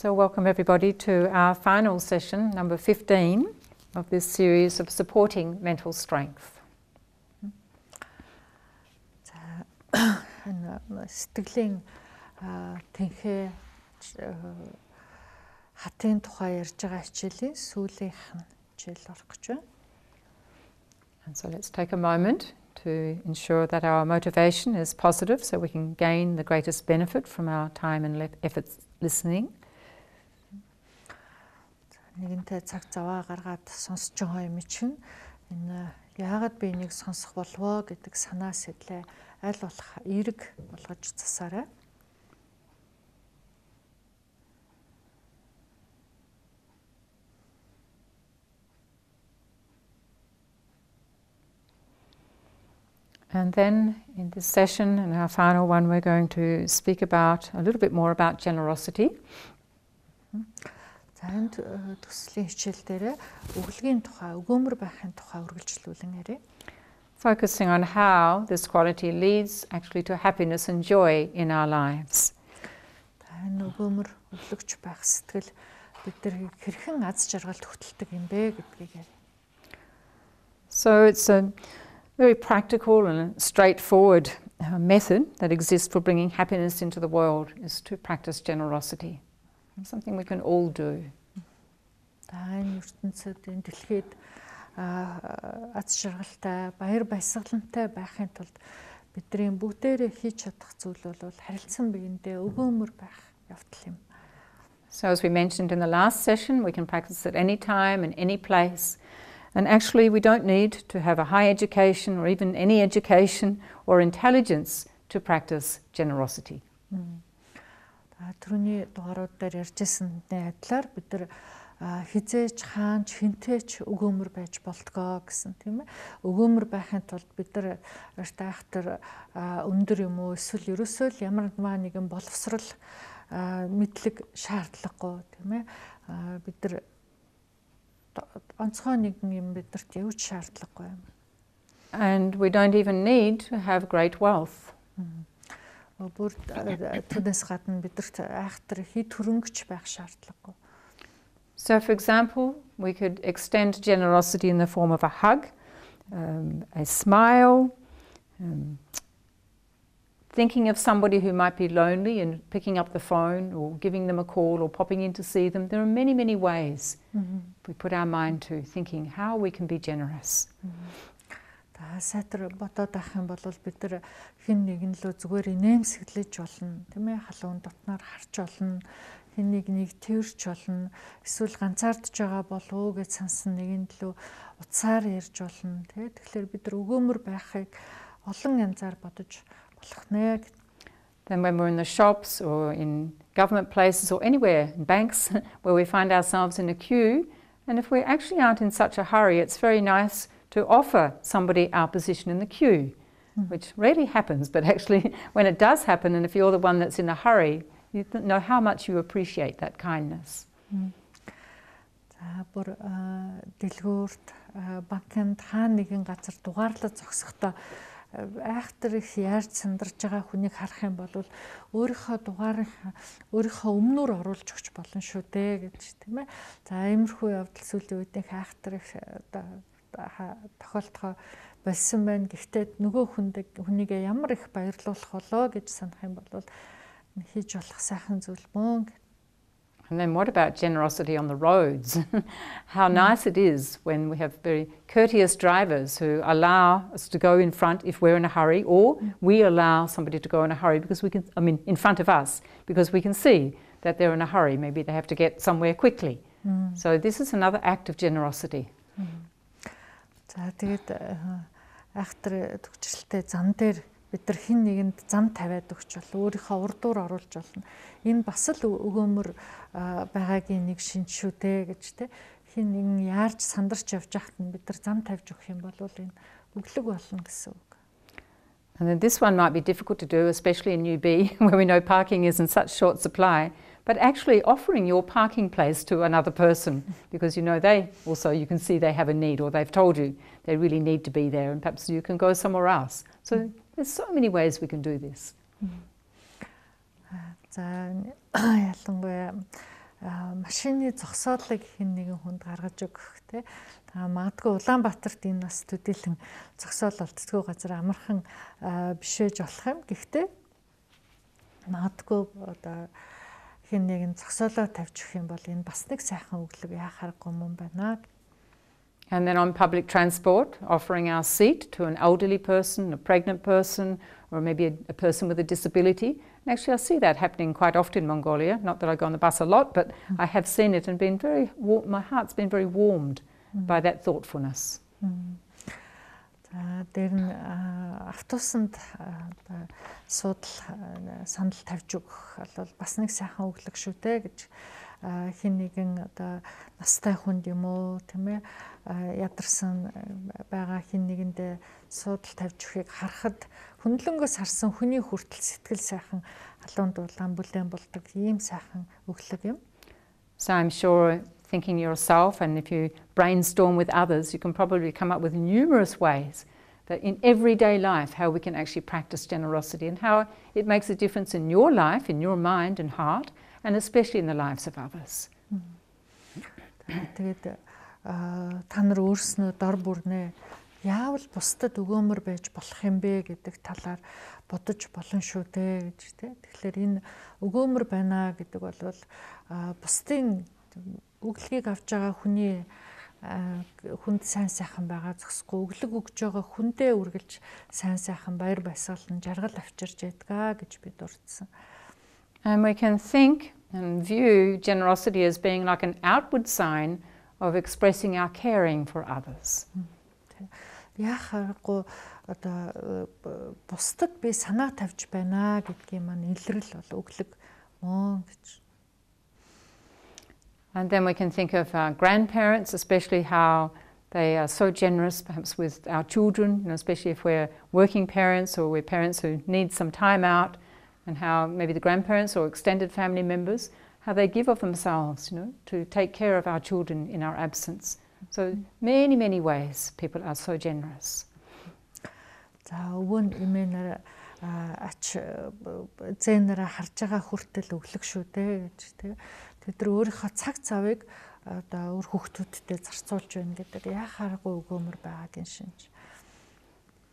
So welcome everybody to our final session, number 15 of this series of supporting mental strength. Сэтгэлийн тэнхээ хатын тухай ярьж байгаа хичээлийн сүүлийнх нь хичээл орох гэж байна. And so let's take a moment to ensure that our motivation is positive so we can gain the greatest benefit from our time and effort listening. Нэгэнтээ цаг заваа гаргаад сонсож байгаа юм чинь энэ яагаад би энийг сонсох болвоо гэдэг санаа сэтгэлээ аль болох эерэг болгож засаарай. And then in this session, in our final one, we're going to speak about a little bit more about generosity. Занд төслийн хичээл дээр өглөгийн тухай, өгөөмөр байхын тухай үргэлжлүүлэн ярив. Focusing on how this quality leads actually to happiness and joy in our lives. Энэ өгөөмөр өглөгч байх сэтгэл биднийг хэрхэн аз жаргалд хөтэлдэг юм бэ гэдгийг ярив. So it's a very practical and straightforward method that exists for bringing happiness into the world is to practice generosity. Something we can all do. Энэ ертөнцид энэ дэлхийд аз жаргалтай, баяр баясгалантай байхын тулд бидний бүгдээрээ хийж чадах зүйл бол харилцан биеиндээ өгөөмөр байх явдал юм. So as we mentioned in the last session, we can practice at any time and any place. And actually we don't need to have a high education or even any education or intelligence to practice generosity. Түрүүний дугаарууд дээр ярьжсэнтэй адилаар бид нар хизээч хаанч хинтээч өгөөмөр байж болтгоо гэсэн тийм ээ. Өгөөмөр байхын тулд бид нар айхтар өндөр юм уу эсвэл ерөөсөө л ямар нэгэн боловсрал мэдлэг шаардлагагүй тийм ээ. Бид нар онцгой нэгэн юм бидэрт явж шаардлагагүй юм. And we don't even need to have great wealth. Бүр түүнээс гадна бидэрт айхтар хит хөрөнгөч байх шаардлагагүй. So for example, we could extend generosity in the form of a hug, a smile, thinking of somebody who might be lonely and picking up the phone or giving them a call or popping in to see them. There are many, many ways we put our mind to thinking how we can be generous. Сайтар бодоод авах юм бол бид нар хэн нэгэн лөө зүгээр инээмсэглэж болно, тийм ээ, халуун дотноор харж болно, хэн нэг тэрч болно, эсвэл ганцаардж байгаа болов уу гэж сансан нэгэн лөө утсаар ярьж болно, тийм. Тэгэхээр бид нар өгөөмөр байхыг олон янзаар бодож болох нэ. Then when we're in the shops or in government places or anywhere, in banks, where we find ourselves in a queue, and if we actually aren't in such a hurry, it's very nice to offer somebody our position in the queue, which rarely happens, but actually when it does happen, and if you're the one that's in a hurry, you know how much you appreciate that kindness. Бүр дэлгүүрт банкнд хаа нэгэн газар дугаарлаж зогсохдоо айхтар их яарч сандарж байгаа хүнийг харах юм бол өөрийнхөө дугаарыг өөрийнхөө өмнөр оруулж өгч болно шүү дээ гэж тийм ээ. За иймэрхүү явдал сүүлийн үед их айхтар их тохиолдохоо болсон байна. Гэхдээ нөгөө хүнийгээ ямар их баярлуулах болоо гэж санах юм бол хийж болох сайхан зүйл мөн. And then what about generosity on the roads? How nice it is when we have very courteous drivers who allow us to go in front if we're in a hurry, or we allow somebody to go in a hurry because we can, in front of us, because we can see that they're in a hurry. Maybe they have to get somewhere quickly. So this is another act of generosity. За тэгээд айхтар төгсчлөлтэй зам дээр бид нар хин нэгэнд зам тавиад өгч бол өөрийнхөө урдуур оруулж болно. Энэ бас л өгөөмөр байгаагийн нэг шинж шүү дээ гэж те. Хин нэгэн яарч сандарч явж байхад нь бид нар зам тавьж өгөх юм бол энэ өглөг болно гэсэн үг. And then this one might be difficult to do, especially in UB, where we know parking is in such short supply. But actually offering your parking place to another person, because you know they also, you can see they have a need, or they've told you they really need to be there, and perhaps you can go somewhere else. So there's so many ways we can do this. За ялангуяа машины зогсоолыг хэн нэгэн хүнд гаргаж өгөх те. Магадгүй Улаанбаатарт энэ бас төдийлөн зогсоол олддгүй газар амархан бишээж болох юм. Гэхдээ магадгүй одоо хэн нэгэн зогсоолоо тавьж өгөх юм бол энэ бас нэг сайхан өглөг яхааргүй юм байна. And then on public transport, offering our seat to an elderly person, a pregnant person, or maybe a person with a disability. And actually I see that happening quite often in Mongolia. Not that I go on the bus a lot, but I have seen it and been very my heart's been very warmed by that thoughtfulness. Тэр нь автобусанд суудал сандал тавьж өгөх бол бас нэг сайхан өглөг шүү дээ гэж хэн нэгэн одоо настай хүнд юм уу тийм ээ ядарсан байгаа хэн нэгэндээ суудал тавьж өгөхийг харахад хөндлөнгөөс харсан хүний хүртэл сэтгэл сайхан халуун дулаан бүлээн болдог ийм сайхан өглөг юм. So I'm sure thinking yourself, and if you brainstorm with others, you can probably come up with numerous ways that in everyday life how we can actually practice generosity and how it makes a difference in your life, in your mind and heart, and especially in the lives of others. Тэгээд та нар өөрснөө дор бүрнээ яавал бусдад өгөөмөр байж болох юм бэ гэдэг талаар бодож болно шүү дээ гэж тийм. Тэгэхээр энэ өгөөмөр байна гэдэг бол бусдын өглөгийг авч байгаа хүний хүнд сайн сайхан байгаа зогсохгүй өглөг өгж байгаа хүндээ үргэлж сайн сайхан баяр баясгалан жаргал авчирч ядгаа гэж бид дурдсан. And we can think and view generosity as being like an outward sign of expressing our caring for others. Яхаггүй одоо бусдад би санаа тавьж байна гэдгийн маань илрэл бол өглөг мөн гэж. And then we can think of our grandparents, especially how they are so generous perhaps with our children, especially if we're working parents or we're parents who need some time out, and how maybe the grandparents or extended family members, how they give of themselves, to take care of our children in our absence. So many, many ways people are so generous. За өвөн эмээнээр ач зээнээр харж байгаа хүртэл өглөг шүү дээ гэж тийм. Тэд өөрийнхөө цаг цавыг одоо өөр хүүхдүүдтэй зарцуулж байна гэдэг яхааргүй өгөөмөр байгаагийн шинж.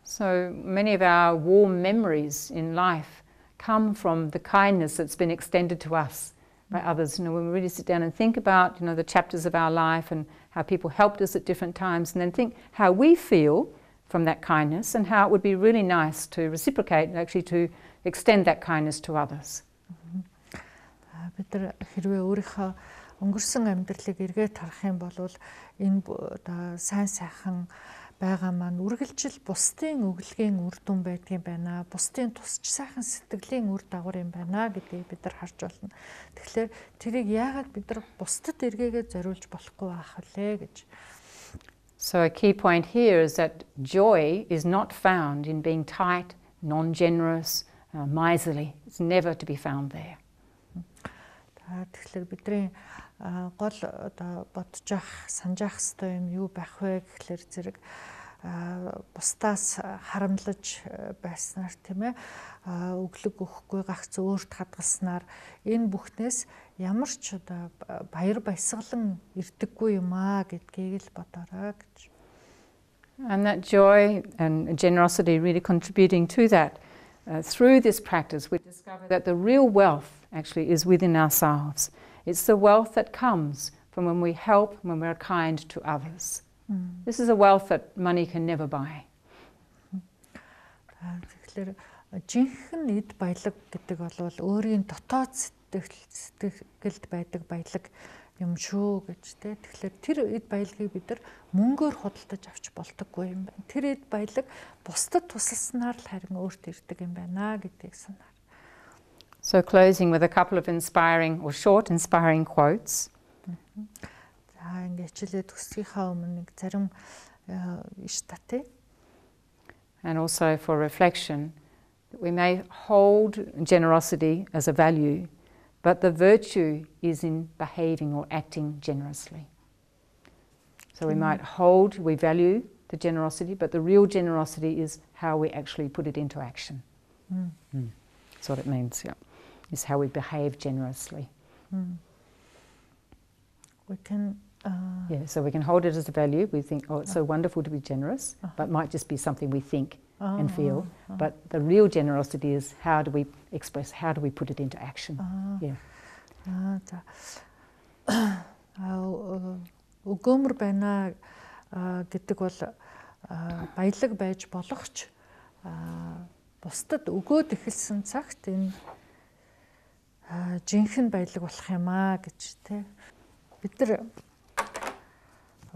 So many of our warm memories in life come from the kindness that's been extended to us by others. When we really sit down and think about, the chapters of our life and how people helped us at different times, and then think how we feel from that kindness and how it would be really nice to reciprocate and actually to extend that kindness to others. Бид нар хэрвээ өөрийнхөө өнгөрсөн амьдралыг эргээд харах юм бол энэ одоо сайн сайхан байгаа маань үргэлжил бусдын өглөгийн үр дүн байдгийн байна. Бусдын тусч сайхан сэтгэлийн үр дагавар юм байна гэдгийг бид нар харж байна. Тэгэхээр тэрийг яагаад бид нар бусдад эргээгээ зориулж болохгүй байх вэ гэж. So a key point here is that joy is not found in being tight, non-generous, miserly. It's never to be found there. Тэгэхээр бидний гол одоо бодож авах, санаж авах ёстой юм юу байх вэ гэхлээр зэрэг бусдаас харамлаж байснаар тийм ээ өглөг өгөхгүй гагц өөрт хадгалснаар энэ бүхнээс ямар ч одоо баяр баясгалан ирдэггүй юм аа гэдгийг л бодорой гэж. And that joy and generosity really contributing to that. Through this practice, we discover that the real wealth actually is within ourselves. It's the wealth that comes from when we help, when we're kind to others. This is a wealth that money can never buy. Тэгэхээр жинхэнэ эд баялаг гэдэг бол өөрийн дотоод сэтгэлд байдаг баялаг юм шүү гэж тэ. Тэгэхээр тэр эд баялагийг бид нар мөнгөөр худалдаж авч болдоггүй юм байна. Тэр эд баялаг бусдад тусалснаар л харин өөрт ирдэг юм байна гэдгийг санаар. So closing with a couple of inspiring or short inspiring quotes. За ингээд хичээлээ төгсгийнхаа өмнө нэг зарим иш татъя. And also for reflection, that we may hold generosity as a value, but the virtue is in behaving or acting generously. So we might hold, we value the generosity, but the real generosity is how we actually put it into action. That's what it means, is how we behave generously. we can so we can hold it as a value. We think, oh, it's so wonderful to be generous, but it might just be something we think and feel. But the real generosity is how do we express, how do we put it into action? Өгөөмөр байна гэдэг бол баялаг байж болох ч бусдад өгөөд эхэлсэн цагт энэ жинхэнэ баялаг болох юм аа гэж тий. Бид нар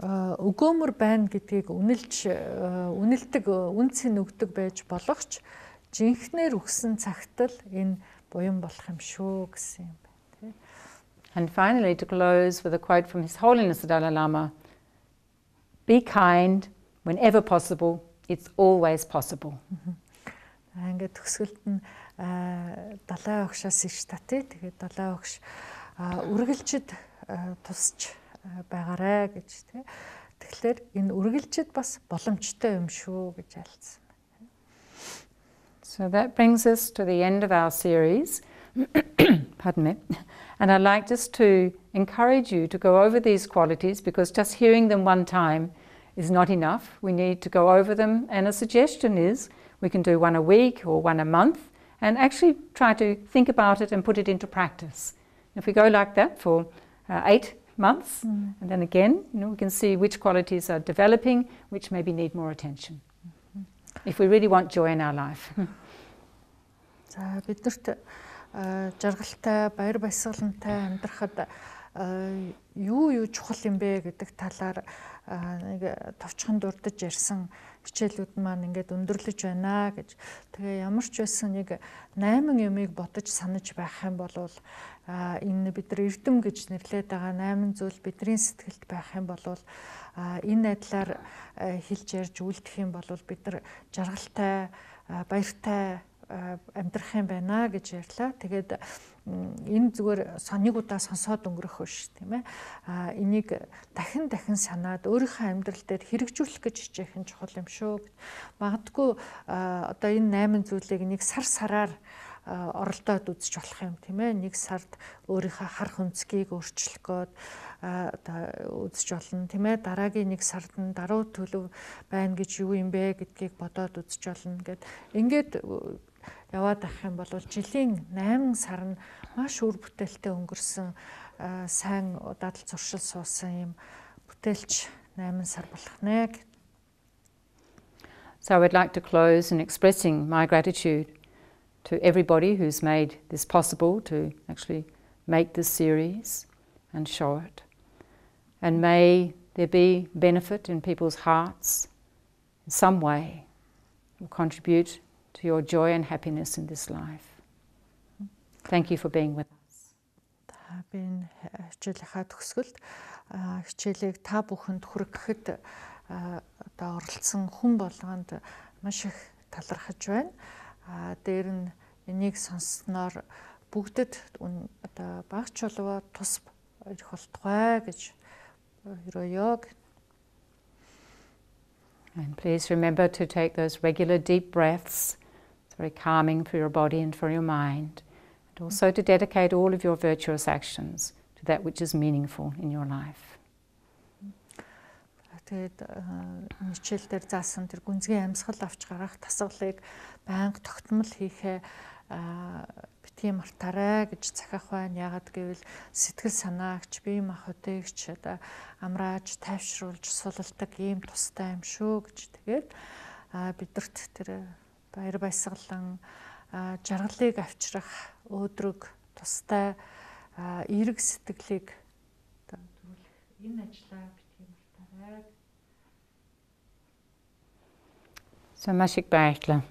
өгөөмөр байна гэдгийг үнэлдэг, үнцэн өгдөг байж болох ч жинхнээр өгсөн цагт л энэ буян болох юм шүү гэсэн юм байна тий. And finally, to close with a quote from His Holiness the Dalai Lama, be kind whenever possible, it's always possible. Ингээд төгсгөлд нь далай багшаас иш татъя. Тэгээд далай багш үргэлжид тусч байгаарэ гэж тий. Тэгэхээр энэ үргэлжид бас боломжтой юм шүү гэж альцсан. So that brings us to the end of our series. Pardon me. And I'd like just to encourage you to go over these qualities, because just hearing them one time is not enough. We need to go over them, and a suggestion is we can do one a week or one a month and actually try to think about it and put it into practice. If we go like that for 8 months, and then again, we can see which qualities are developing, which maybe need more attention. If we really want joy in our life. Жаргалтай, баяр баясгалантай амьдрахад юу чухал юм бэ гэдэг талаар нэг товчхон дурдж ярьсан хичээлүүд маань ингээд өндөрлөж байна гэж. Тэгээ ямар ч байсан нэг 8 юмыг бодож санаж байх юм бол энэ бид нар эрдэм гэж нэрлэдэг байгаа 8 зүйл бидний сэтгэлд байх юм бол энэ айдлаар хэлж ярьж үлдэх юм бол бид нар жаргалтай, баяртай амьдрах юм байна гэж ярьлаа. Тэгээд энэ зүгээр сониг удаа сонсоод өнгөрөх биш тийм ээ. Энийг дахин санаад өөрийнхөө амьдрал дээр хэрэгжүүлэх гэж хичээх нь чухал юм шүү. Магадгүй одоо энэ 8 зүйлийг нэг сараар оролдоод үзэж болох юм тийм ээ. Нэг сард өөрийнхөө харах өнцгийг өөрчлөх гээд одоо үзэж болно тийм ээ. Дараагийн нэг сард нь даруй төлөв байна гэж юу юм бэ гэдгийг бодоод үзэж болно гэд. Ингээд яваад ах юм бол жилийн 8 сар нь маш үр бүтээлтэй өнгөрсөн сайн дадал зуршил суусан юм бүтээлч 8 сар болох нэ. So I would like to close in expressing my gratitude to everybody who's made this possible to actually make this series and show it. And may there be benefit in people's hearts in some way, will contribute to your joy and happiness in this life. Thank you for being with us. Би хичээлийнхаа төгсгөлд хичээлийг та бүхэнд хүргэхэд одоо оролцсон хүн болгонд маш их талархаж байна. Дээр нь энийг сонссноор бүгдэд одоо багч болоо тус ирэх болтугай гэж өрөөё. And please remember to take those regular deep breaths. It's very calming for your body and for your mind. And also to dedicate all of your virtuous actions to that which is meaningful in your life. Тэгээд хичээл дээр заасан тэр гүнзгий амьсгал авч гарах тасгалыг байнга тогтмол хийхээ битгий мартаарай гэж захиах байна. Яагаад гэвэл сэтгэл санаагч, бие махбодыгч одоо амрааж, тайвшруулж сулалдаг ийм тустай юм шүү гэж. Тэгээд бидэрт тэр баяр баясгалан жаргалыг авчрах өөдрөг тустай эерэг сэтгэлийг төрүүлэх энэ ажлаа битгий мартаарай. So маш их баярлалаа.